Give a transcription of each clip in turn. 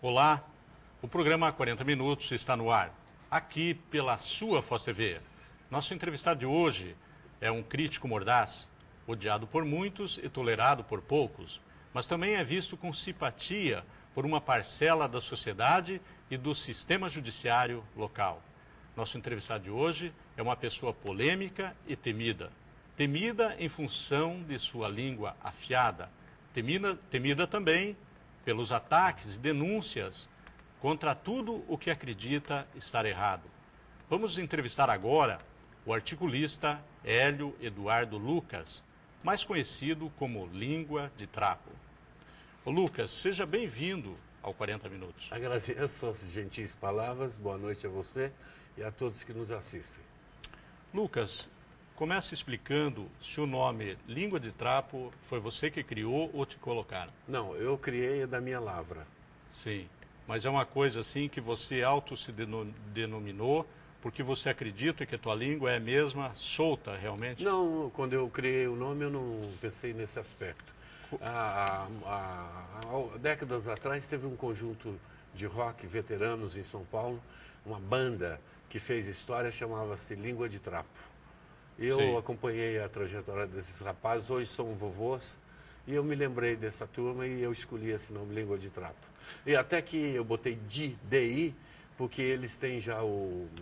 Olá, o programa 40 Minutos está no ar, aqui pela sua Foz TV. Nosso entrevistado de hoje é um crítico mordaz, odiado por muitos e tolerado por poucos, mas também é visto com simpatia por uma parcela da sociedade e do sistema judiciário local. Nosso entrevistado de hoje é uma pessoa polêmica e temida. Temida em função de sua língua afiada, temida também pelos ataques e denúncias contra tudo o que acredita estar errado. Vamos entrevistar agora o articulista Hélio Eduardo Lucas, mais conhecido como Língua de Trapo. Ô Lucas, seja bem-vindo ao 40 Minutos. Agradeço as gentis palavras, boa noite a você e a todos que nos assistem. Lucas, comece explicando se o nome Língua de Trapo foi você que criou ou te colocaram. Não, eu criei da minha lavra. Sim, mas é uma coisa assim que você auto se denominou porque você acredita que a tua língua é a mesma, solta realmente? Não, quando eu criei o nome eu não pensei nesse aspecto. Há décadas atrás teve um conjunto de rock veteranos em São Paulo, uma banda que fez história, chamava-se Língua de Trapo. Eu acompanhei a trajetória desses rapazes, hoje são vovôs, e eu me lembrei dessa turma e eu escolhi esse nome, Língua de Trapo. E até que eu botei DI, porque eles têm já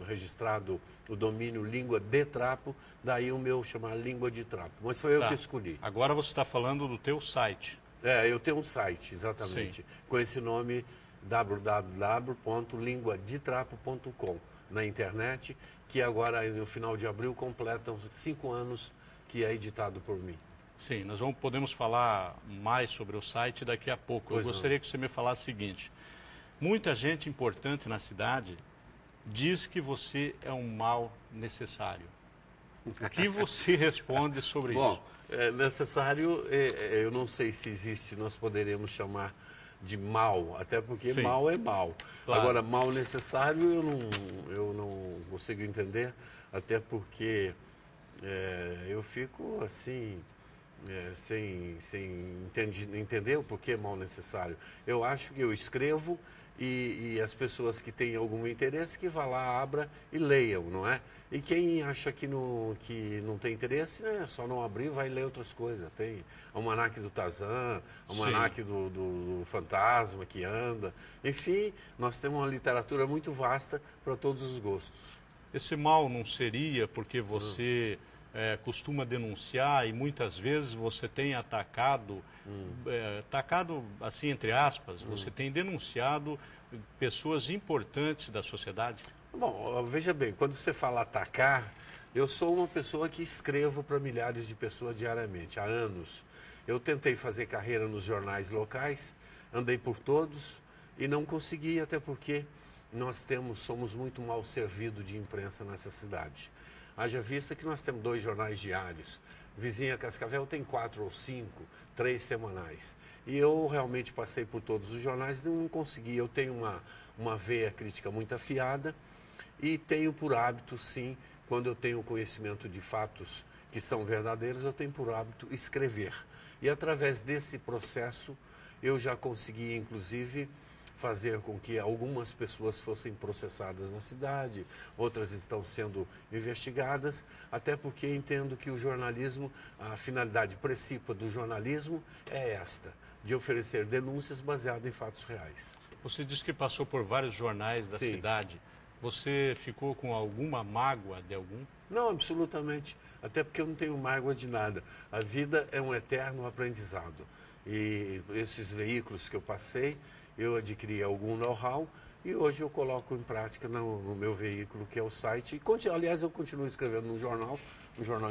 registrado o domínio Língua de Trapo, daí o meu chamar Língua de Trapo. Mas foi eu que escolhi. Agora você está falando do teu site. Eu tenho um site, exatamente, Sim. com esse nome www.linguadetrapo.com na internet, que agora no final de abril completam 5 anos que é editado por mim. Sim, nós podemos falar mais sobre o site daqui a pouco. Eu gostaria que você me falasse o seguinte: muita gente importante na cidade diz que você é um mal necessário. O que você responde sobre isso? Bom, necessário, eu não sei se existe, nós poderíamos chamar de mal, até porque mal é mal. Claro. Agora, mal necessário eu não consigo entender, até porque eu fico assim, sem entender o porquê mal necessário. Eu acho que eu escrevo e as pessoas que têm algum interesse que vá lá, abra e leiam, não é? E quem acha que não tem interesse, né, só não abrir, vai ler outras coisas. Tem almanaque do Tarzan, almanaque do Fantasma que anda. Enfim, nós temos uma literatura muito vasta para todos os gostos. Esse mal não seria porque você costuma denunciar e muitas vezes você tem atacado, atacado assim entre aspas, você tem denunciado pessoas importantes da sociedade? Bom, veja bem, quando você fala atacar, eu sou uma pessoa que escrevo para milhares de pessoas diariamente, há anos. Eu tentei fazer carreira nos jornais locais, andei por todos e não consegui, até porque somos muito mal servidos de imprensa nessa cidade. Haja vista que nós temos 2 jornais diários. Vizinha Cascavel tem 4 ou 5, 3 semanais. E eu realmente passei por todos os jornais e não consegui. Eu tenho uma veia crítica muito afiada e tenho por hábito, sim, quando eu tenho conhecimento de fatos que são verdadeiros, eu tenho por hábito escrever. E através desse processo eu já consegui, inclusive, fazer com que algumas pessoas fossem processadas na cidade, outras estão sendo investigadas, até porque entendo que o jornalismo, a finalidade principal do jornalismo é esta, de oferecer denúncias baseadas em fatos reais. Você disse que passou por vários jornais da cidade. Você ficou com alguma mágoa de algum? Não, absolutamente. Até porque eu não tenho mágoa de nada. A vida é um eterno aprendizado. E esses veículos que eu passei, eu adquiri algum know-how e hoje eu coloco em prática no meu veículo, que é o site. Aliás, eu continuo escrevendo um jornal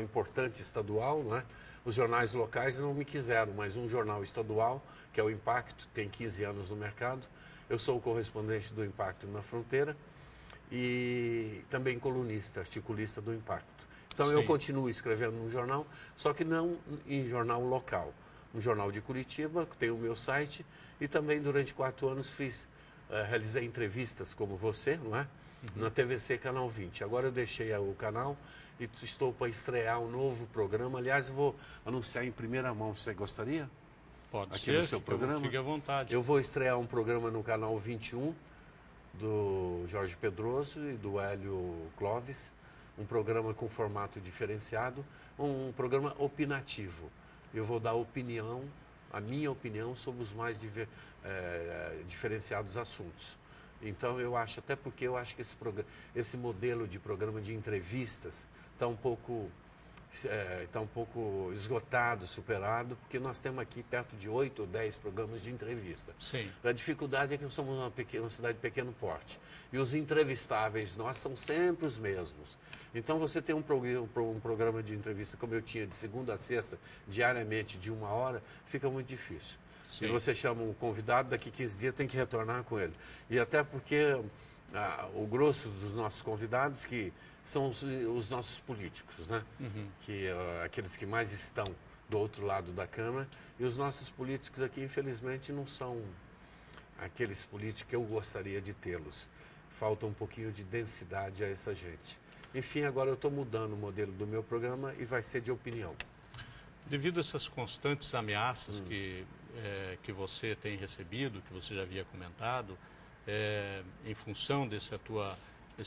importante estadual, não é? Os jornais locais não me quiseram, mas um jornal estadual, que é o Impacto, tem 15 anos no mercado. Eu sou o correspondente do Impacto na Fronteira e também colunista, articulista do Impacto. Então eu continuo escrevendo no jornal, só que não em jornal local. Um jornal de Curitiba, que tem o meu site, e também durante 4 anos realizei entrevistas como você, não é? Na TVC Canal 20. Agora eu deixei o canal e estou para estrear um novo programa. Aliás, eu vou anunciar em primeira mão. Você gostaria? Pode aqui ser, no seu programa. Fique à vontade. Eu vou estrear um programa no canal 21 do Jorge Pedroso e do Hélio Clóvis, um programa com formato diferenciado, um programa opinativo. Eu vou dar opinião, a minha opinião sobre os mais diferenciados assuntos. Então eu acho, até porque eu acho que esse modelo de programa de entrevistas está um pouco esgotado, superado, porque nós temos aqui perto de 8 ou 10 programas de entrevista. Sim. A dificuldade é que nós somos uma cidade de pequeno porte. E os entrevistáveis nós são sempre os mesmos. Então você tem um programa de entrevista como eu tinha de segunda a sexta, diariamente, de 1 hora, fica muito difícil. Sim. E você chama um convidado, daqui 15 dias tem que retornar com ele. E até porque o grosso dos nossos convidados que são os nossos políticos, né? Que aqueles que mais estão do outro lado da Câmara. E os nossos políticos aqui, infelizmente, não são aqueles políticos que eu gostaria de tê-los. Falta um pouquinho de densidade a essa gente. Enfim, agora eu estou mudando o modelo do meu programa e vai ser de opinião. Devido a essas constantes ameaças que você tem recebido, que você já havia comentado, em função desse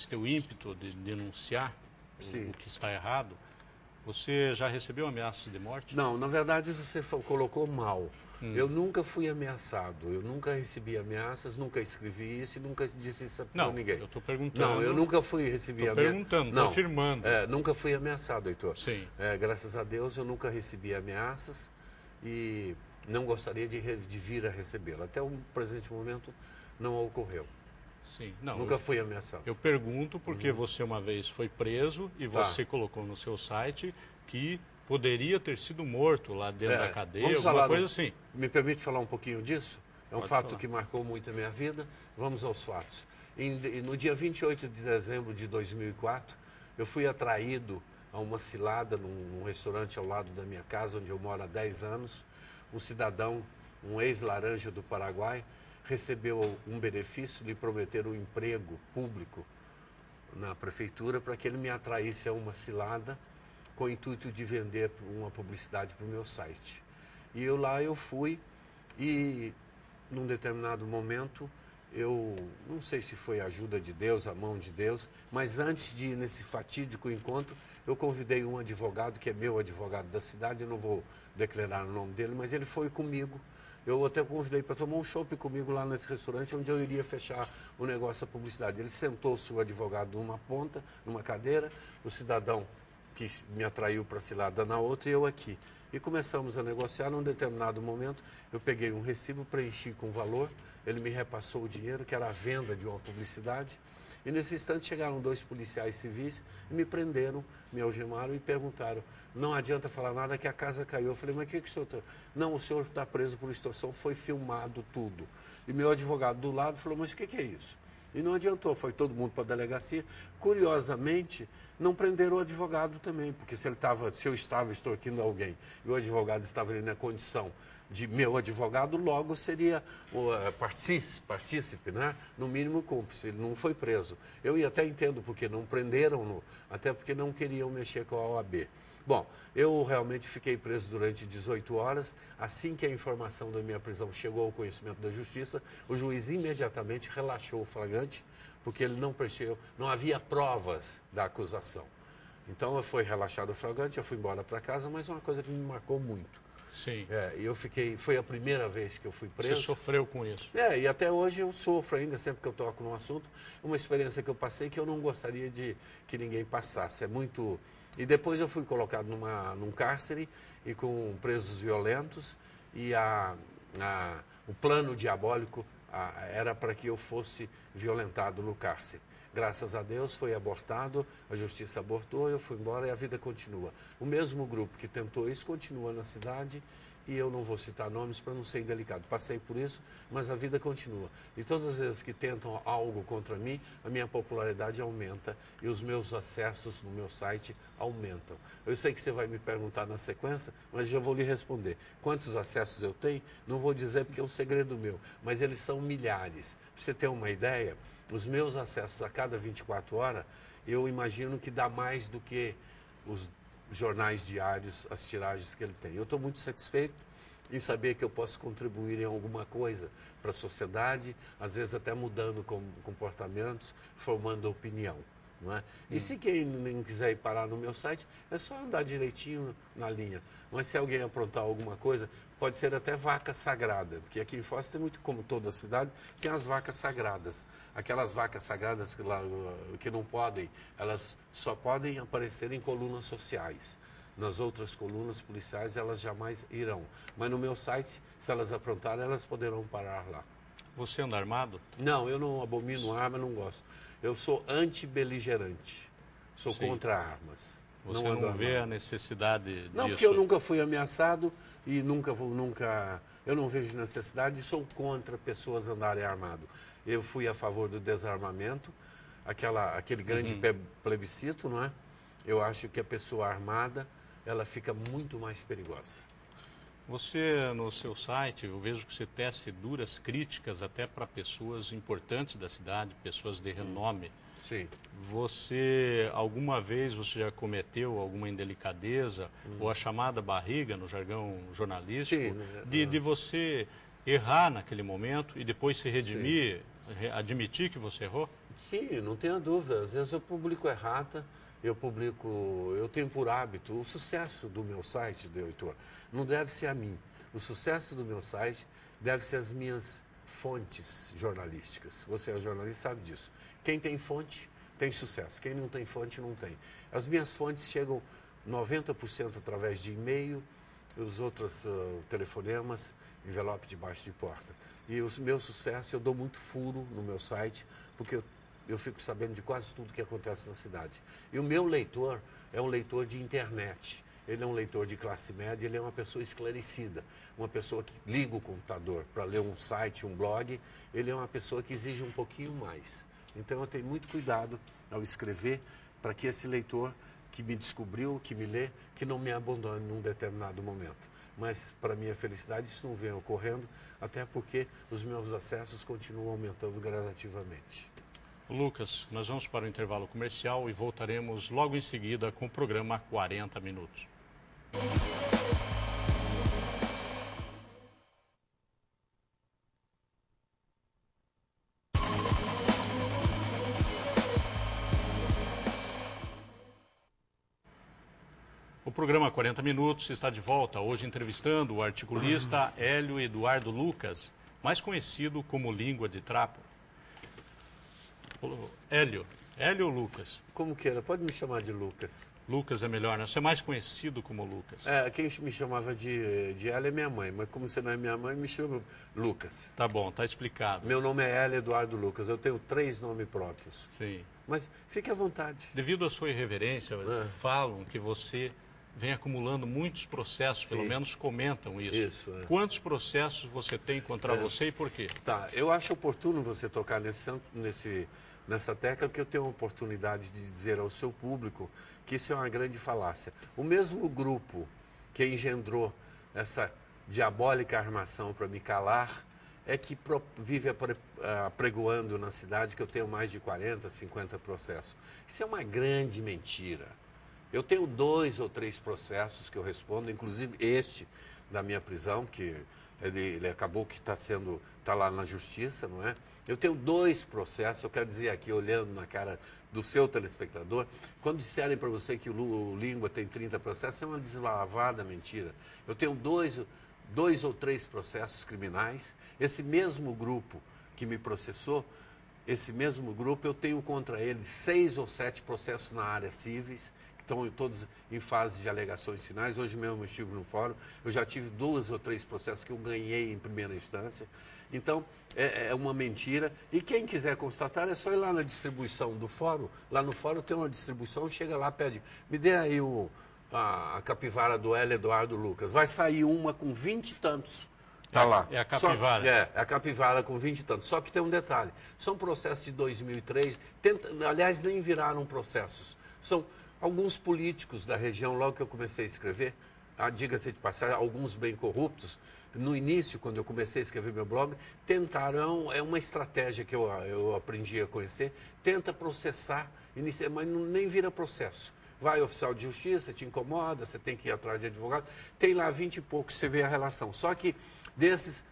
teu ímpeto de denunciar o que está errado, você já recebeu ameaças de morte? Não, na verdade você colocou mal. Eu nunca fui ameaçado, eu nunca recebi ameaças, nunca escrevi isso e nunca disse isso para ninguém. Eu estou perguntando. Não, eu nunca recebi ameaças. Estou afirmando. Nunca fui ameaçado, Heitor. Sim. Graças a Deus eu nunca recebi ameaças e não gostaria de vir a recebê-la. Até o presente momento não ocorreu. Sim. Não, nunca fui ameaçado. Eu pergunto porque você uma vez foi preso e você colocou no seu site que poderia ter sido morto lá dentro da cadeia, alguma coisa assim. Me permite falar um pouquinho disso? É um Pode fato falar. que marcou muito a minha vida. Vamos aos fatos. No dia 28 de dezembro de 2004, eu fui atraído a uma cilada num restaurante ao lado da minha casa, onde eu moro há 10 anos. Um cidadão, um ex-laranja do Paraguai, recebeu um benefício, lhe prometeram um emprego público na prefeitura para que ele me atraísse a uma cilada com o intuito de vender uma publicidade para o meu site. E eu fui e, num determinado momento, eu não sei se foi a ajuda de Deus, a mão de Deus, mas antes de ir nesse fatídico encontro, eu convidei um advogado, que é meu advogado da cidade, eu não vou declarar o nome dele, mas ele foi comigo. Eu até convidei para tomar um chopp comigo lá nesse restaurante, onde eu iria fechar o negócio da publicidade. Ele sentou-se o advogado numa ponta, numa cadeira, o cidadão que me atraiu para a cilada na outra e eu aqui. E começamos a negociar. Num determinado momento, eu peguei um recibo, preenchi com valor, ele me repassou o dinheiro, que era a venda de uma publicidade. E nesse instante chegaram 2 policiais civis e me prenderam, me algemaram e perguntaram: não adianta falar nada que a casa caiu. Eu falei: mas o que o senhor está... Não, o senhor está preso por extorsão, foi filmado tudo. E meu advogado do lado falou: mas o que é isso? E não adiantou, foi todo mundo para a delegacia. Curiosamente, não prenderam o advogado também, porque se eu estava extorquindo alguém e o advogado estava ali na condição de meu advogado, logo seria partícipe, né? No mínimo cúmplice. Ele não foi preso. Eu até entendo porque não prenderam-no, até porque não queriam mexer com a OAB. Bom, eu realmente fiquei preso durante 18 horas. Assim que a informação da minha prisão chegou ao conhecimento da Justiça, o juiz imediatamente relaxou o flagrante, porque ele não havia provas da acusação. Então, foi relaxado o flagrante, eu fui embora para casa, mas uma coisa que me marcou muito. Sim. Foi a primeira vez que eu fui preso. Você sofreu com isso? E até hoje eu sofro ainda, sempre que eu toco num assunto, uma experiência que eu passei que eu não gostaria de que ninguém passasse. É muito... E depois eu fui colocado num cárcere e com presos violentos e o plano diabólico era para que eu fosse violentado no cárcere. Graças a Deus foi abortado, a justiça abortou, eu fui embora e a vida continua. O mesmo grupo que tentou isso continua na cidade e eu não vou citar nomes para não ser indelicado. Passei por isso, mas a vida continua. E todas as vezes que tentam algo contra mim, a minha popularidade aumenta e os meus acessos no meu site aumentam. Eu sei que você vai me perguntar na sequência, mas já vou lhe responder. Quantos acessos eu tenho? Não vou dizer porque é um segredo meu, mas eles são milhares. Para você ter uma ideia, os meus acessos a cada 24 horas, eu imagino que dá mais do que os jornais diários, as tiragens que ele tem. Eu estou muito satisfeito em saber que eu posso contribuir em alguma coisa para a sociedade, às vezes até mudando comportamentos, formando opinião. Não é? E se quem não quiser ir parar no meu site, é só andar direitinho na linha. Mas se alguém aprontar alguma coisa, pode ser até vaca sagrada, porque aqui em Foz tem muito, como toda a cidade, tem as vacas sagradas. Aquelas vacas sagradas que não podem, elas só podem aparecer em colunas sociais. Nas outras colunas policiais elas jamais irão. Mas no meu site, se elas aprontarem, elas poderão parar lá. Você anda armado? Não, eu não abomino arma, não gosto. Eu sou anti-beligerante. Sou contra armas. Você não vê a necessidade disso? Não, porque eu nunca fui ameaçado e eu não vejo necessidade e sou contra pessoas andarem armado. Eu fui a favor do desarmamento, aquele grande plebiscito, não é? Eu acho que a pessoa armada, ela fica muito mais perigosa. Você, no seu site, eu vejo que você tece duras críticas até para pessoas importantes da cidade, pessoas de renome. Sim. Alguma vez você já cometeu alguma indelicadeza ou a chamada barriga, no jargão jornalístico, Sim, de você errar naquele momento e depois se redimir, admitir que você errou? Sim, não tenha dúvida. Às vezes eu publico errata. Eu tenho por hábito, o sucesso do meu site, Heitor, não deve ser a mim. O sucesso do meu site deve ser as minhas fontes jornalísticas. Você é jornalista, sabe disso. Quem tem fonte, tem sucesso. Quem não tem fonte, não tem. As minhas fontes chegam 90% através de e-mail, os outros telefonemas, envelope debaixo de porta. E o meu sucesso, eu dou muito furo no meu site, porque eu fico sabendo de quase tudo que acontece na cidade. E o meu leitor é um leitor de internet. Ele é um leitor de classe média, ele é uma pessoa esclarecida. Uma pessoa que liga o computador para ler um site, um blog, ele é uma pessoa que exige um pouquinho mais. Então eu tenho muito cuidado ao escrever para que esse leitor que me descobriu, que me lê, que não me abandone num determinado momento. Mas, para minha felicidade, isso não vem ocorrendo, até porque os meus acessos continuam aumentando gradativamente. Lucas, nós vamos para o intervalo comercial e voltaremos logo em seguida com o programa 40 Minutos. O programa 40 Minutos está de volta, hoje entrevistando o articulista Hélio Eduardo Lucas, mais conhecido como Língua de Trapo. Hélio ou Lucas? Como queira, pode me chamar de Lucas. Lucas é melhor, né? Você é mais conhecido como Lucas. Quem me chamava de Hélio é minha mãe, mas como você não é minha mãe, me chama Lucas. Tá bom, tá explicado. Meu nome é Hélio Eduardo Lucas, eu tenho 3 nomes próprios. Sim. Mas fique à vontade. Devido à sua irreverência, falam que você vem acumulando muitos processos, pelo menos comentam isso. Isso, Quantos processos você tem contra você e por quê? Tá, eu acho oportuno você tocar nessa tecla, que eu tenho a oportunidade de dizer ao seu público que isso é uma grande falácia. O mesmo grupo que engendrou essa diabólica armação para me calar é que vive apregoando na cidade que eu tenho mais de 40, 50 processos. Isso é uma grande mentira. Eu tenho 2 ou 3 processos que eu respondo, inclusive este da minha prisão, que ele acabou que está lá na justiça, não é? Eu tenho 2 processos, eu quero dizer aqui, olhando na cara do seu telespectador, quando disserem para você que o Língua tem 30 processos, é uma deslavada mentira. Eu tenho 2 ou 3 processos criminais, esse mesmo grupo que me processou, esse mesmo grupo, eu tenho contra ele 6 ou 7 processos na área cíveis, estão todos em fase de alegações finais. Hoje mesmo eu estive no fórum, eu já tive 2 ou 3 processos que eu ganhei em primeira instância. Então, é uma mentira. E quem quiser constatar, é só ir lá na distribuição do fórum. Lá no fórum tem uma distribuição, chega lá, pede, me dê aí a capivara do Hélio Eduardo Lucas. Vai sair uma com 20 e tantos. Está lá. É a capivara. É a capivara com 20 e tantos. Só que tem um detalhe. São processos de 2003, aliás, nem viraram processos. São alguns políticos da região, logo que eu comecei a escrever, diga-se de passagem, alguns bem corruptos, no início, quando eu comecei a escrever meu blog, tentaram, é uma estratégia que eu aprendi a conhecer, tenta processar, mas nem vira processo. Vai oficial de justiça, te incomoda, você tem que ir atrás de advogado. Tem lá 20 e poucos, você vê a relação. Só que desses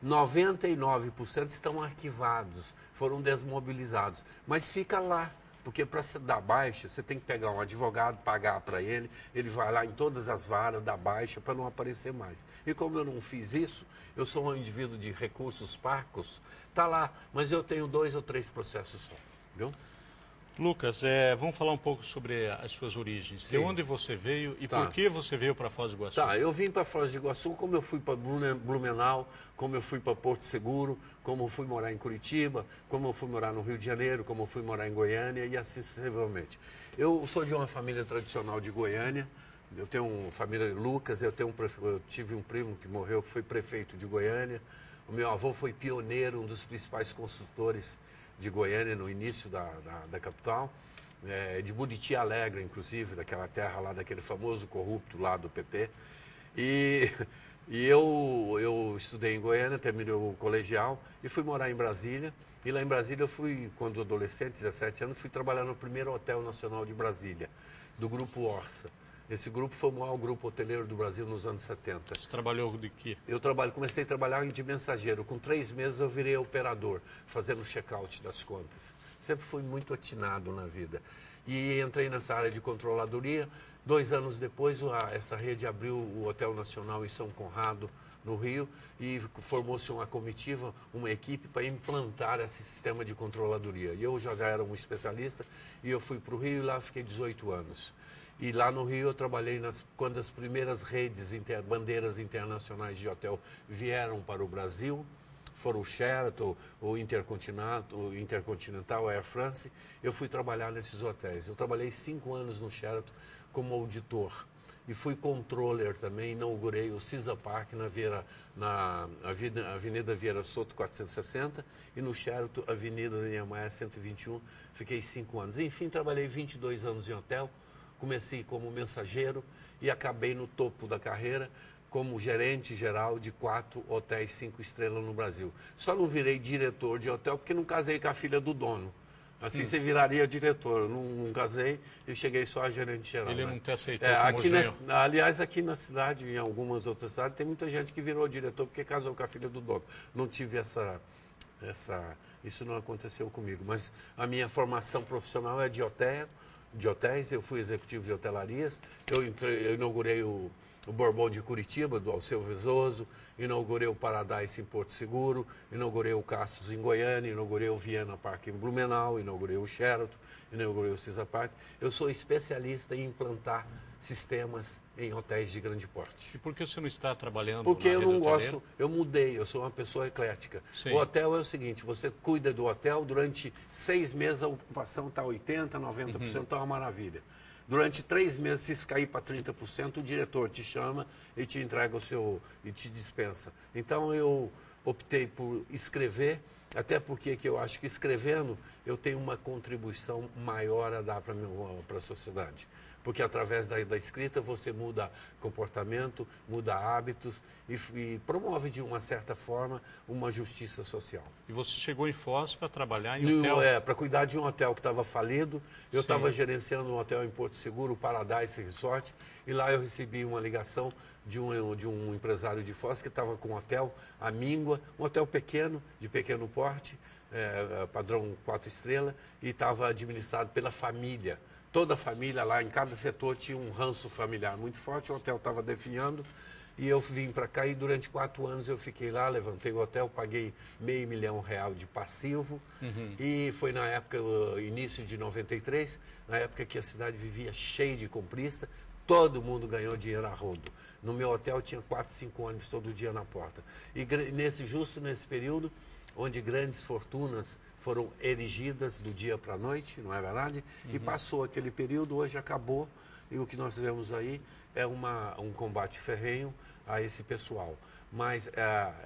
99% estão arquivados, foram desmobilizados. Mas fica lá, porque para se dar baixa, você tem que pegar um advogado, pagar para ele, ele vai lá em todas as varas, dá baixa para não aparecer mais. E como eu não fiz isso, eu sou um indivíduo de recursos parcos, tá lá, mas eu tenho 2 ou 3 processos só, viu? Lucas, vamos falar um pouco sobre as suas origens. Sim. De onde você veio e Tá. por que você veio para Foz do Iguaçu? Tá, eu vim para Foz do Iguaçu, como eu fui para Blumenau, como eu fui para Porto Seguro, como eu fui morar em Curitiba, como eu fui morar no Rio de Janeiro, como eu fui morar em Goiânia e assim sucessivamente. Eu sou de uma família tradicional de Goiânia, eu tenho uma família Lucas, eu tive um primo que morreu, que foi prefeito de Goiânia, o meu avô foi pioneiro, um dos principais consultores de Goiânia no início da capital. De Buriti Alegre, inclusive, daquela terra lá, daquele famoso corrupto lá do PT. E eu estudei em Goiânia, terminei o colegial e fui morar em Brasília. E lá em Brasília eu fui, quando adolescente, 17 anos, fui trabalhar no primeiro Hotel Nacional de Brasília, do Grupo Orça. Esse grupo foi o maior grupo hoteleiro do Brasil nos anos 70. Você trabalhou de quê? Comecei a trabalhar de mensageiro. Com 3 meses eu virei operador, fazendo check-out das contas. Sempre fui muito atinado na vida. E entrei nessa área de controladoria. 2 anos depois, essa rede abriu o Hotel Nacional em São Conrado, no Rio, e formou-se uma comitiva, uma equipe para implantar esse sistema de controladoria. E eu já era um especialista, e eu fui para o Rio e lá fiquei 18 anos. E lá no Rio eu trabalhei quando as primeiras redes, bandeiras internacionais de hotel vieram para o Brasil, foram o Sheraton, o Intercontinental, a Air France. Eu fui trabalhar nesses hotéis. Eu trabalhei 5 anos no Sheraton como auditor e fui controller também. Inaugurei o Cisa Park na Avenida Vieira Soto 460 e no Sheraton, Avenida Niemeyer 121. Fiquei 5 anos. Enfim, trabalhei 22 anos em hotel. Comecei como mensageiro e acabei no topo da carreira como gerente geral de 4 hotéis 5 estrelas no Brasil. Só não virei diretor de hotel porque não casei com a filha do dono. Assim você viraria diretor. Eu não casei e cheguei só a gerente geral. Ele né? não te aceitou como genro. Aliás, aqui na cidade, em algumas outras cidades, tem muita gente que virou diretor porque casou com a filha do dono. Não tive isso não aconteceu comigo. Mas a minha formação profissional é de hotéis, eu fui executivo de hotelarias, eu inaugurei o Bourbon de Curitiba, do Alceu Vezoso, inaugurei o Paradise em Porto Seguro, inaugurei o Castros em Goiânia, inaugurei o Viana Park em Blumenau, inaugurei o Sheraton, inaugurei o Cisa Park. Eu sou especialista em implantar sistemas em hotéis de grande porte. E por que você não está trabalhando Porque na eu rede não hoteleira? gosto, eu mudei, eu sou uma pessoa eclética. Sim. O hotel é o seguinte, você cuida do hotel, durante 6 meses a ocupação está 80%, 90%, está uma maravilha. Durante 3 meses, se isso cair para 30%, o diretor te chama e te entrega e te dispensa. Então eu optei por escrever, até porque eu acho que escrevendo eu tenho uma contribuição maior a dar para a sociedade. Porque através da escrita você muda comportamento, muda hábitos e promove de uma certa forma uma justiça social. E você chegou em Foz para trabalhar em hotel? Para cuidar de um hotel que estava falido. Eu estava gerenciando um hotel em Porto Seguro, o Paradise Resort, e lá eu recebi uma ligação de um empresário de Foz que estava com um hotel, a Míngua, um hotel pequeno, de pequeno porte, padrão 4 estrelas, e estava administrado pela família. Toda a família lá, em cada setor, tinha um ranço familiar muito forte, o hotel estava definhando, e eu vim para cá e durante 4 anos eu fiquei lá, levantei o hotel, paguei R$500 mil de passivo, e foi na época, início de 93, na época que a cidade vivia cheia de comprista, todo mundo ganhou dinheiro a rodo. No meu hotel tinha 4, 5 ônibus todo dia na porta. E justo nesse período, onde grandes fortunas foram erigidas do dia para a noite, não é verdade? E passou aquele período, hoje acabou, e o que nós vemos aí é um combate ferrenho a esse pessoal. Mas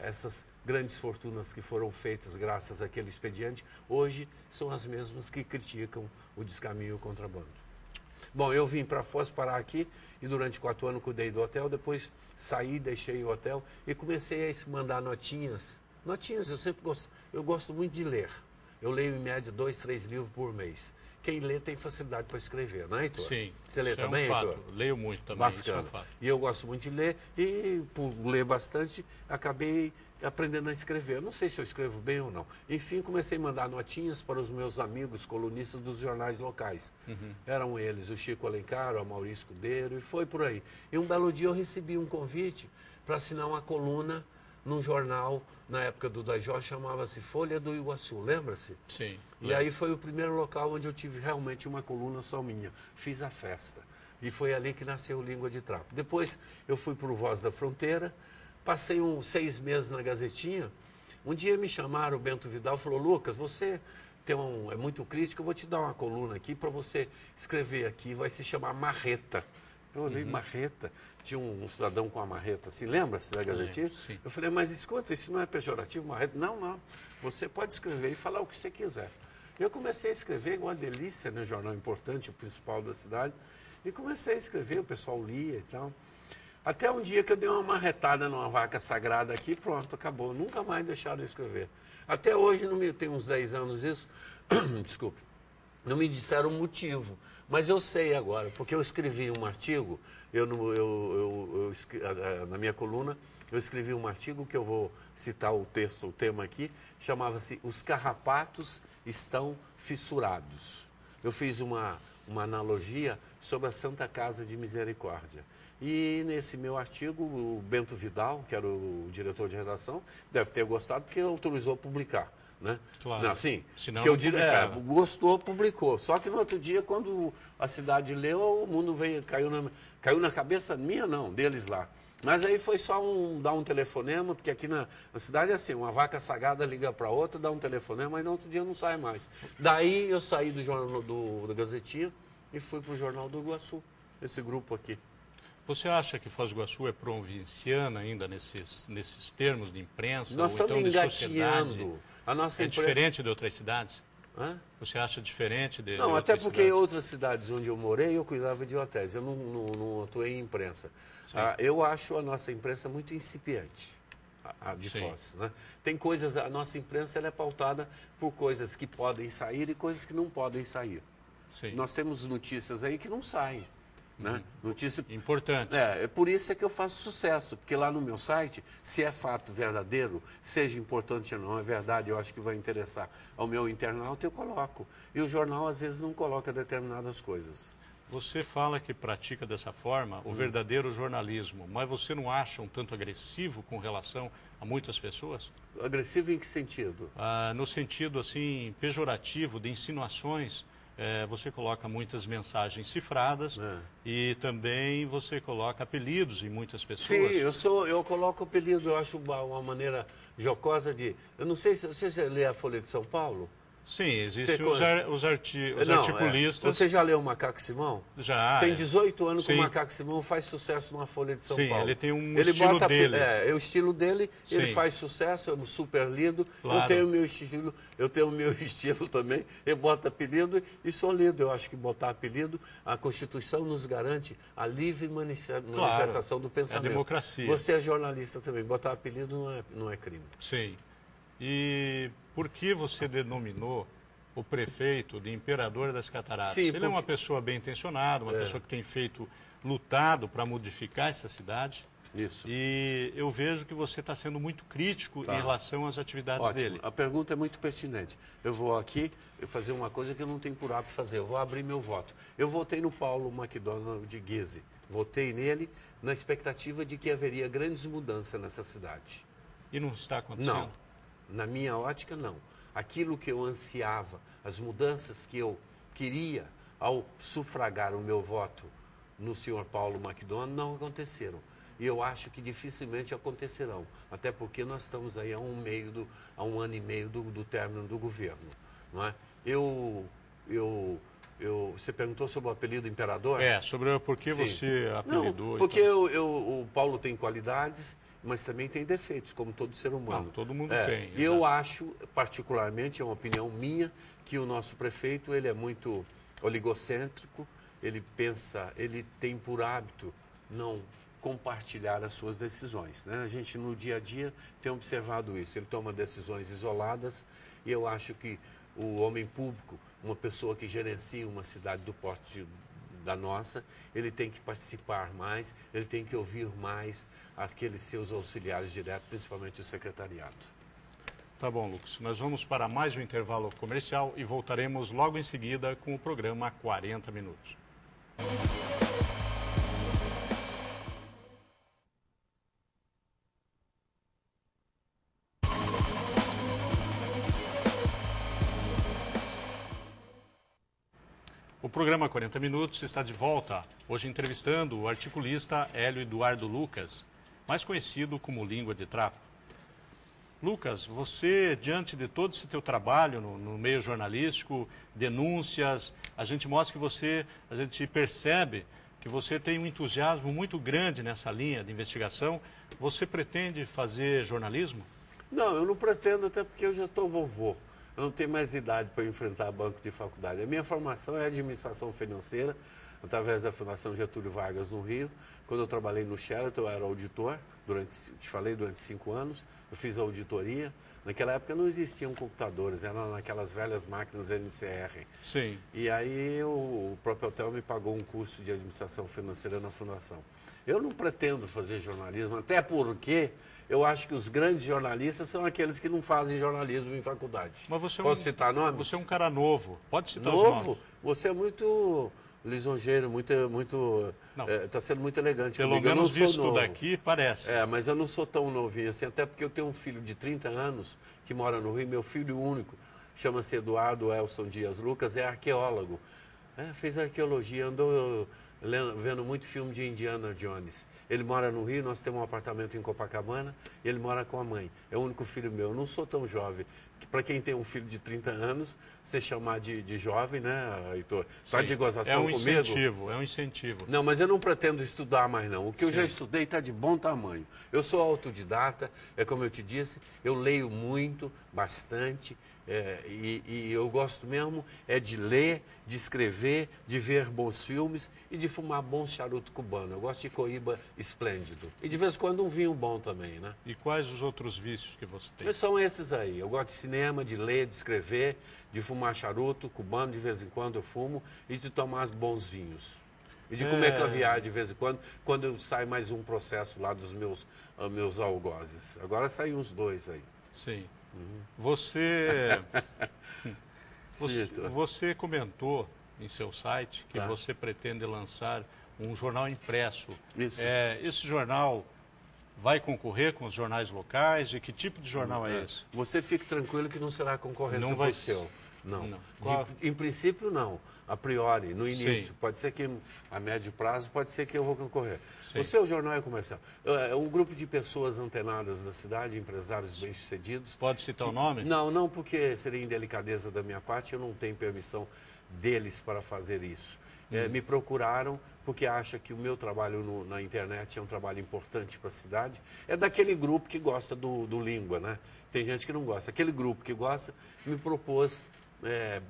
essas grandes fortunas que foram feitas graças àquele expediente, hoje são as mesmas que criticam o descaminho e o contrabando. Bom, eu vim para Foz parar aqui e durante 4 anos cuidei do hotel, depois saí, deixei o hotel e comecei a mandar notinhas. Notinhas, eu gosto muito de ler. Eu leio em média 2, 3 livros por mês. quem lê tem facilidade para escrever, não é, Heitor? Sim. Você lê Isso também, é um fato. Heitor? Leio muito também, Bacana. isso é um fato. E eu gosto muito de ler e, por ler bastante, acabei aprendendo a escrever. Eu não sei se eu escrevo bem ou não. Enfim, comecei a mandar notinhas para os meus amigos colunistas dos jornais locais. Eram eles o Chico Alencar, o Maurício Cudeiro, e foi por aí. E um belo dia eu recebi um convite para assinar uma coluna num jornal, na época do Dajó, chamava-se Folha do Iguaçu, lembra-se? Sim. E aí foi o primeiro local onde eu tive realmente uma coluna só minha. Fiz a festa. E foi ali que nasceu o Língua de Trapo. Depois eu fui para o Voz da Fronteira, passei uns 6 meses na Gazetinha. Um dia me chamaram, o Bento Vidal falou, Lucas, você é muito crítico, eu vou te dar uma coluna aqui para você escrever aqui, vai se chamar Marreta. Eu olhei, marreta, tinha um cidadão com uma marreta assim, lembra-se da Gazetinha? Sim. Eu falei, mas escuta, isso não é pejorativo, marreta? Não, não, você pode escrever e falar o que você quiser. Eu comecei a escrever, uma delícia, né, jornal importante, o principal da cidade, e comecei a escrever, o pessoal lia e tal. Até um dia que eu dei uma marretada numa vaca sagrada aqui, pronto, acabou, nunca mais deixaram eu escrever. Até hoje, tem uns 10 anos isso, desculpe, não me disseram o motivo, mas eu sei agora, porque eu escrevi um artigo, na minha coluna, eu escrevi um artigo que eu vou citar o texto, o tema aqui, chamava-se Os Carrapatos Estão Fissurados. Eu fiz uma analogia sobre a Santa Casa de Misericórdia. E nesse meu artigo, o Bento Vidal, que era o diretor de redação, deve ter gostado porque autorizou a publicar. Né? Claro. Não, assim, senão que não gostou, publicou. Só que no outro dia, quando a cidade leu, o mundo caiu na cabeça minha, não, deles lá. Mas aí foi só dar um telefonema, porque aqui na cidade é assim, uma vaca sagada liga para outra, dá um telefonema, mas no outro dia não sai mais. Daí eu saí do jornal da Gazetinha e fui para o Jornal do Iguaçu, esse grupo aqui. Você acha que Foz do Iguaçu é provinciana ainda nesses termos de imprensa? Nós ou então estamos de sociedade? engateando. A nossa Diferente de outras cidades? Hã? Você acha diferente de Não, outras até porque cidades? em outras cidades onde eu morei, eu cuidava de hotéis. Eu não atuei em imprensa. Eu acho a nossa imprensa muito incipiente, a de Sim. Foz. Né? Tem coisas, a nossa imprensa ela é pautada por coisas que podem sair e coisas que não podem sair. Sim. Nós temos notícias aí que não saem. Né? Notícia... Importante. É por isso é que eu faço sucesso, porque lá no meu site, se é fato verdadeiro, seja importante ou não, é verdade, eu acho que vai interessar ao meu internauta, eu coloco. E o jornal, às vezes, não coloca determinadas coisas. Você fala que pratica dessa forma o verdadeiro jornalismo, mas você não acha um tanto agressivo com relação a muitas pessoas? Agressivo em que sentido? No sentido, assim, pejorativo, de insinuações. Você coloca muitas mensagens cifradas e também você coloca apelidos em muitas pessoas. Sim, eu coloco apelido, eu acho uma maneira jocosa de... Eu não sei se você já lê a Folha de São Paulo. Sim, existem os articulistas. Você já leu o Macaco Simão? Já. Tem 18 anos que Sim. o Macaco Simão faz sucesso numa Folha de São Sim, Paulo. ele tem um estilo dele. É o estilo dele, ele Sim. faz sucesso, é super lido. Claro. Eu tenho o meu estilo também. Eu boto apelido e sou lido. Eu acho que botar apelido, a Constituição nos garante a livre manifestação do pensamento. É a democracia. Você é jornalista também, botar apelido não é crime. Sim. E por que você denominou o prefeito de Imperador das Cataratas? Sim, Ele é uma pessoa bem intencionada, uma pessoa que tem lutado para modificar essa cidade. Isso. E eu vejo que você está sendo muito crítico em relação às atividades Ótimo. dele. A pergunta é muito pertinente. Eu vou aqui fazer uma coisa que eu não tenho por hábito fazer. Eu vou abrir meu voto. Eu votei no Paulo McDonald de Guise. Votei nele na expectativa de que haveria grandes mudanças nessa cidade. E não está acontecendo? Não. Na minha ótica, não. Aquilo que eu ansiava, as mudanças que eu queria ao sufragar o meu voto no senhor Paulo McDonald não aconteceram. E eu acho que dificilmente acontecerão. Até porque nós estamos aí há um ano e meio do término do governo. Não é? Você perguntou sobre o apelido Imperador? Sobre por que você apelidou. Não, porque o Paulo tem qualidades, mas também tem defeitos, como todo ser humano. Não, todo mundo tem. E eu acho, particularmente, é uma opinião minha, que o nosso prefeito ele é muito oligocêntrico, ele tem por hábito não compartilhar as suas decisões. Né? A gente, no dia a dia, tem observado isso. Ele toma decisões isoladas e eu acho que o homem público uma pessoa que gerencia uma cidade do porte da nossa, ele tem que participar mais, ele tem que ouvir mais aqueles seus auxiliares diretos, principalmente o secretariado. Tá bom, Lucas. Nós vamos para mais um intervalo comercial e voltaremos logo em seguida com o programa 40 Minutos. O programa 40 Minutos está de volta, hoje entrevistando o articulista Hélio Eduardo Lucas, mais conhecido como Língua de Trapo. Lucas, você, diante de todo esse teu trabalho no meio jornalístico, denúncias, a gente percebe que você tem um entusiasmo muito grande nessa linha de investigação. Você pretende fazer jornalismo? Não, eu não pretendo, até porque eu já estou vovô. Eu não tenho mais idade para enfrentar banco de faculdade. A minha formação é administração financeira, através da Fundação Getúlio Vargas, no Rio. Quando eu trabalhei no Sheraton, eu era auditor, durante 5 anos. Eu fiz auditoria. Naquela época não existiam computadores, eram naquelas velhas máquinas NCR. Sim. E aí o próprio hotel me pagou um curso de administração financeira na Fundação. Eu não pretendo fazer jornalismo, até porque eu acho que os grandes jornalistas são aqueles que não fazem jornalismo em faculdade. Mas você Posso citar nomes? Você é um cara novo. Pode citar os nomes. Novo? Você é muito lisonjeiro, está sendo muito elegante Pelo comigo. menos visto novo. daqui, parece. Mas eu não sou tão novinho assim, até porque eu tenho um filho de 30 anos que mora no Rio, meu filho único, chama-se Eduardo Elson Dias Lucas, é arqueólogo. Fez arqueologia, andou vendo muito filme de Indiana Jones. Ele mora no Rio, nós temos um apartamento em Copacabana, e ele mora com a mãe. É o único filho meu. Eu não sou tão jovem. Para quem tem um filho de 30 anos, você chamar de jovem, né, Heitor? Está de gozação comigo? É um incentivo. Não, mas eu não pretendo estudar mais, não. O que eu já estudei está de bom tamanho. Eu sou autodidata, é como eu te disse, eu leio muito, bastante, e eu gosto mesmo de ler, de escrever, de ver bons filmes e de fumar bons charuto cubano. Eu gosto de coíba esplêndido. E de vez em quando um vinho bom também, né? E quais os outros vícios que você tem? São esses aí. Eu gosto de cinema, de ler, de escrever, de fumar charuto cubano, de vez em quando eu fumo, e de tomar bons vinhos. E de comer caviar de vez em quando sai mais um processo lá dos meus algozes. Agora saiu uns 2 aí. Sim. Você comentou em seu site que você pretende lançar um jornal impresso. Isso. Esse jornal vai concorrer com os jornais locais? De que tipo de jornal é esse? Você fique tranquilo que não será concorrência para o seu. Não. Em princípio, não. A priori, no início. Sim. Pode ser que a médio prazo, pode ser que eu vou concorrer. Sim. O seu jornal é comercial. É um grupo de pessoas antenadas da cidade, empresários bem-sucedidos. Pode citar o nome? Não, porque seria indelicadeza da minha parte, eu não tenho permissão deles para fazer isso. Me procuraram porque acham que o meu trabalho na internet é um trabalho importante para a cidade. É daquele grupo que gosta do língua, né? Tem gente que não gosta. Aquele grupo que gosta me propôs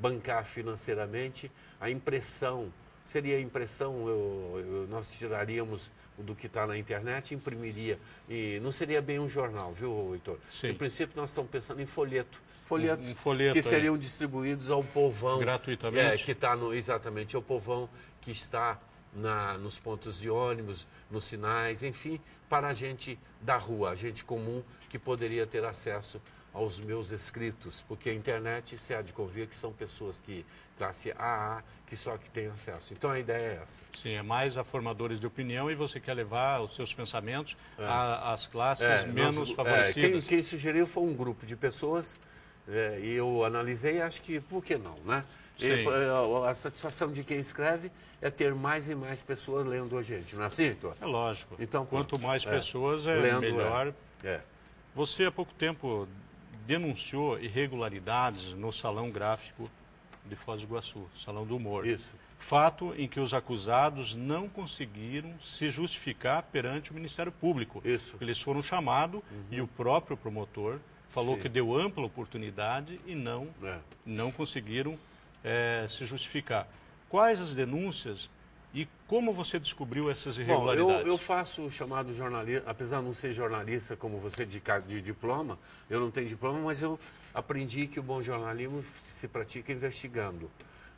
bancar financeiramente a impressão. Seria a impressão, nós tiraríamos do que está na internet, imprimiria. E não seria bem um jornal, viu, Heitor? Sim. Em princípio, nós estamos pensando em folhetos. Folhetos folheto que seriam distribuídos ao povão. Gratuitamente? Que está exatamente, ao povão que está nos pontos de ônibus, nos sinais, enfim, para a gente da rua, a gente comum que poderia ter acesso aos meus escritos, porque a internet, você há de convir que são pessoas que, classe AA, que só que têm acesso. Então a ideia é essa. Sim, é mais a formadores de opinião e você quer levar os seus pensamentos às classes menos favorecidas. Quem sugeriu foi um grupo de pessoas e eu analisei e acho que, por que não, né? A satisfação de quem escreve é ter mais e mais pessoas lendo a gente, não é assim, Heitor? É lógico. Então, quanto mais pessoas, lendo, melhor. Você, há pouco tempo, denunciou irregularidades no Salão Gráfico de Foz do Iguaçu, Salão do Humor. Isso. Fato em que os acusados não conseguiram se justificar perante o Ministério Público. Isso. Eles foram chamados e o próprio promotor falou que deu ampla oportunidade e não conseguiram se justificar. Quais as denúncias E como você descobriu essas Bom, irregularidades? eu faço o chamado jornalista, apesar de não ser jornalista como você de diploma, eu não tenho diploma, mas eu aprendi que o bom jornalismo se pratica investigando.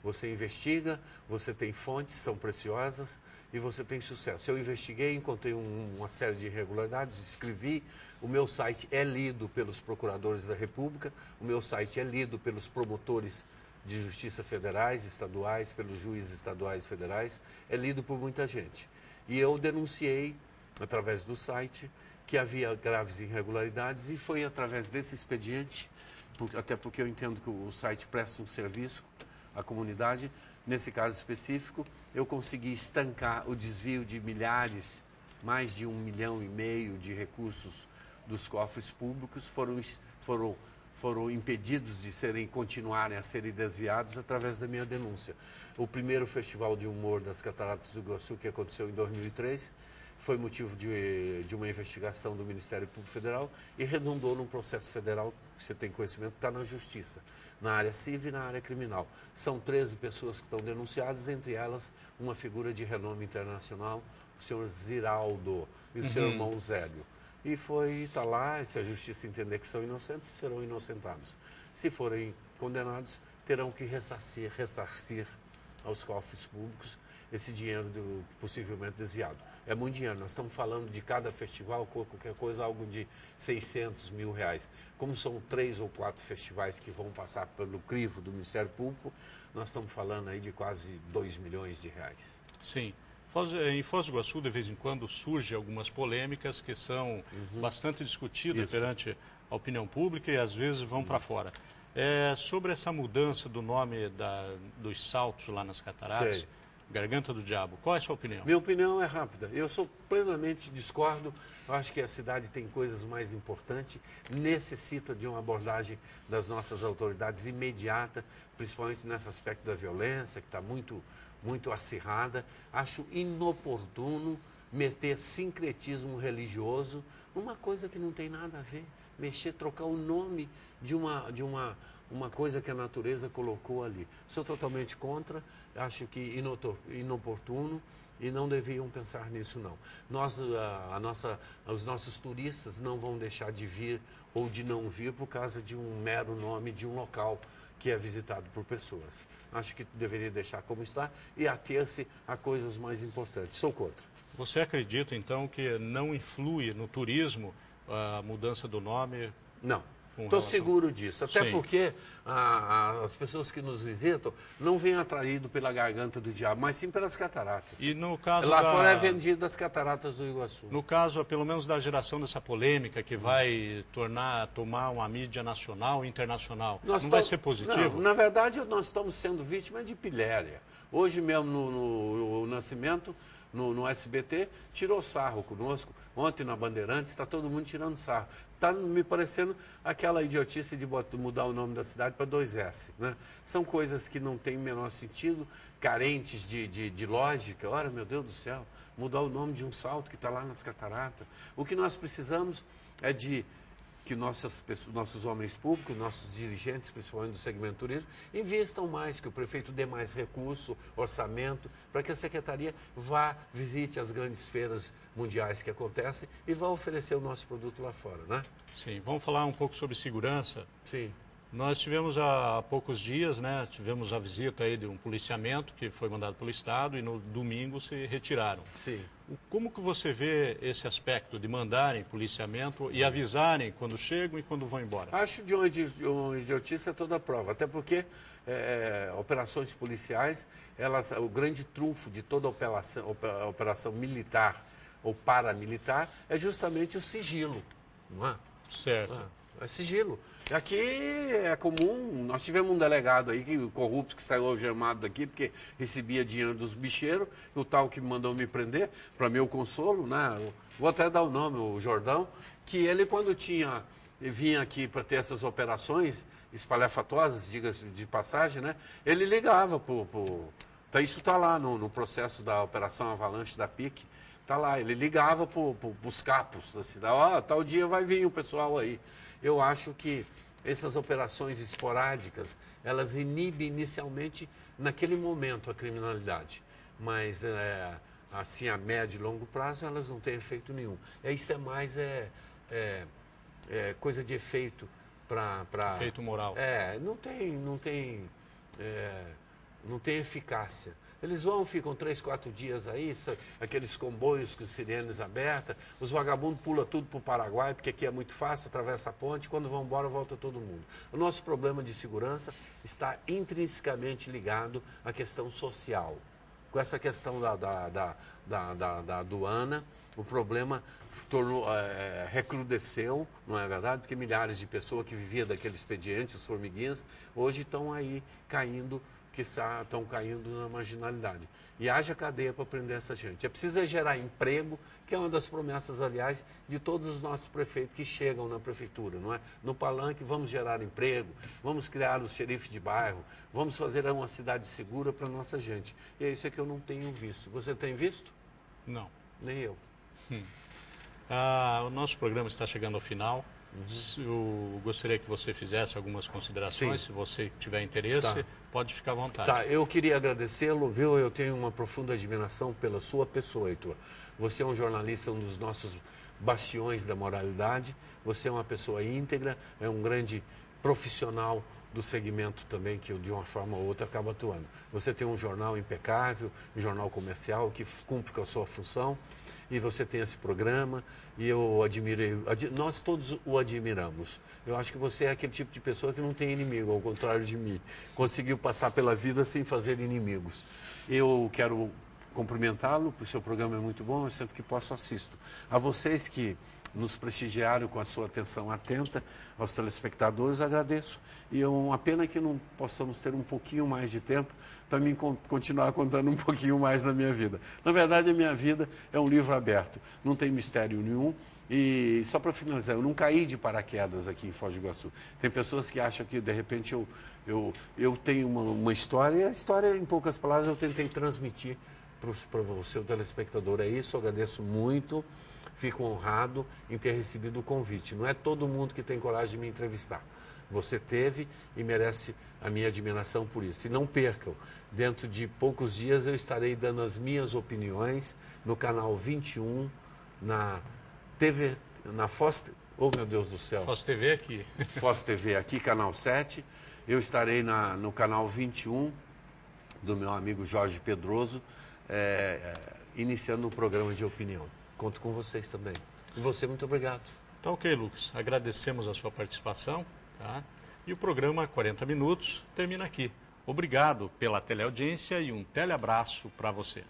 Você investiga, você tem fontes, são preciosas e você tem sucesso. Eu investiguei, encontrei uma série de irregularidades, escrevi, o meu site é lido pelos procuradores da República, o meu site é lido pelos promotores de justiça federais, estaduais, pelos juízes estaduais e federais, é lido por muita gente. E eu denunciei, através do site, que havia graves irregularidades e foi através desse expediente, até porque eu entendo que o site presta um serviço à comunidade, nesse caso específico, eu consegui estancar o desvio de milhares, mais de 1,5 milhão de recursos dos cofres públicos foram impedidos de continuarem a serem desviados através da minha denúncia. O primeiro Festival de Humor das Cataratas do Iguaçu, que aconteceu em 2003, foi motivo de uma investigação do Ministério Público Federal e redundou num processo federal, que você tem conhecimento, que está na Justiça, na área civil e na área criminal. São 13 pessoas que estão denunciadas, entre elas uma figura de renome internacional, o senhor Ziraldo e o seu irmão Zélio. E está lá, se a Justiça entender que são inocentes, serão inocentados. Se forem condenados, terão que ressarcir aos cofres públicos esse dinheiro possivelmente desviado. É muito dinheiro, nós estamos falando de cada festival, qualquer coisa, algo de 600 mil reais. Como são 3 ou 4 festivais que vão passar pelo crivo do Ministério Público, nós estamos falando aí de quase 2 milhões de reais. Sim. Em Foz do Iguaçu, de vez em quando, surgem algumas polêmicas que são bastante discutidas perante a opinião pública e às vezes vão para fora. Sobre essa mudança do nome dos saltos lá nas cataratas, Sei. Garganta do Diabo, qual é a sua opinião? Minha opinião é rápida. Eu sou plenamente discordo. Eu acho que a cidade tem coisas mais importantes, necessita de uma abordagem das nossas autoridades imediata, principalmente nesse aspecto da violência, que está muito acirrada. Acho inoportuno meter sincretismo religioso numa coisa que não tem nada a ver. Trocar o nome de uma coisa que a natureza colocou ali. Sou totalmente contra, acho que inoportuno e não deviam pensar nisso não. Os nossos turistas não vão deixar de vir ou de não vir por causa de um mero nome de um local que é visitado por pessoas. Acho que deveria deixar como está e ater-se a coisas mais importantes. Sou contra. Você acredita, então, que não influi no turismo a mudança do nome? Não. Estou seguro disso, até Sim. porque as pessoas que nos visitam não vêm atraídas pela Garganta do Diabo, mas sim pelas cataratas. E no caso Lá fora é vendido as cataratas do Iguaçu. No caso, pelo menos da geração dessa polêmica, que vai tomar uma mídia nacional e internacional, não vai ser positivo? Não, na verdade, nós estamos sendo vítimas de piléria. Hoje mesmo, no Nascimento, no SBT, tirou sarro conosco. Ontem na Bandeirantes está todo mundo tirando sarro. Está me parecendo aquela idiotice de mudar o nome da cidade para 2S. Né? São coisas que não têm o menor sentido, carentes de lógica. Ora, meu Deus do céu, mudar o nome de um salto que está lá nas cataratas. O que nós precisamos é de que nossos homens públicos, nossos dirigentes, principalmente do segmento turismo, investam mais, que o prefeito dê mais recurso, orçamento, para que a secretaria vá, visite as grandes feiras mundiais que acontecem e vá oferecer o nosso produto lá fora, né? Sim, vamos falar um pouco sobre segurança. Sim. Nós tivemos há poucos dias, né, tivemos a visita aí de um policiamento que foi mandado pelo Estado e no domingo se retiraram. Sim. Como que você vê esse aspecto de mandarem policiamento e avisarem quando chegam e quando vão embora? Acho de uma idiotice a toda a prova, até porque operações policiais, o grande trunfo de toda operação militar ou paramilitar é justamente o sigilo, não é? Certo. É sigilo. Aqui é comum, nós tivemos um delegado aí, corrupto, que saiu algemado daqui porque recebia dinheiro dos bicheiros, o tal que mandou me prender, para meu consolo, né? Vou até dar o nome, o Jordão, que ele quando vinha aqui para ter essas operações espalhafatosas, diga-se de passagem, né? Ele ligava então isso está lá no processo da Operação Avalanche da PIC, está lá, ele ligava para os capos da cidade, tal dia vai vir o pessoal aí. Eu acho que essas operações esporádicas, elas inibem inicialmente, naquele momento, a criminalidade. mas assim a médio e longo prazo elas não têm efeito nenhum. Isso é mais coisa de efeito para... Efeito moral. Não tem eficácia. Eles ficam 3, 4 dias aí, aqueles comboios com sirenes abertas, os vagabundos pulam tudo para o Paraguai, porque aqui é muito fácil, atravessa a ponte, quando vão embora volta todo mundo. O nosso problema de segurança está intrinsecamente ligado à questão social. Com essa questão da aduana, o problema recrudesceu, não é verdade? Porque milhares de pessoas que viviam daquele expediente, as formiguinhas, hoje estão aí caindo, estão caindo na marginalidade. E haja cadeia para prender essa gente. É preciso gerar emprego, que é uma das promessas, aliás, de todos os nossos prefeitos que chegam na prefeitura, não é? No palanque, vamos gerar emprego, vamos criar os xerifes de bairro, vamos fazer uma cidade segura para a nossa gente. E é isso que eu não tenho visto. Você tem visto? Não. Nem eu. O nosso programa está chegando ao final. Eu gostaria que você fizesse algumas considerações. Sim. Se você tiver interesse, pode ficar à vontade. Eu queria agradecê-lo, viu? Eu tenho uma profunda admiração pela sua pessoa, Heitor. Você é um jornalista, um dos nossos bastiões da moralidade. Você é uma pessoa íntegra, é um grande profissional do segmento também, que de uma forma ou outra acaba atuando. Você tem um jornal impecável, um jornal comercial que cumpre com a sua função, e você tem esse programa, e eu admirei, nós todos o admiramos. Eu acho que você é aquele tipo de pessoa que não tem inimigo, ao contrário de mim. Conseguiu passar pela vida sem fazer inimigos. Eu quero cumprimentá-lo, o seu programa é muito bom, eu sempre que posso assisto. A vocês que nos prestigiaram com a sua atenção atenta, aos telespectadores, agradeço. E é uma pena que não possamos ter um pouquinho mais de tempo para mim continuar contando um pouquinho mais da minha vida. Na verdade, a minha vida é um livro aberto, não tem mistério nenhum. E só para finalizar, eu não caí de paraquedas aqui em Foz do Iguaçu. Tem pessoas que acham que, de repente, eu tenho uma história, e a história, em poucas palavras, eu tentei transmitir para o seu telespectador. É isso, eu agradeço muito, fico honrado em ter recebido o convite. Não é todo mundo que tem coragem de me entrevistar. Você teve e merece a minha admiração por isso. E não percam, dentro de poucos dias eu estarei dando as minhas opiniões no canal 21, na TV, na Foz, oh meu Deus do céu. Foz TV aqui. Foz TV aqui, canal 7. Eu estarei no canal 21 do meu amigo Jorge Pedroso, iniciando um programa de opinião. Conto com vocês também. E você, muito obrigado. Tá ok, Lucas. Agradecemos a sua participação. Tá? E o programa 40 Minutos termina aqui. Obrigado pela teleaudiência e um teleabraço para você.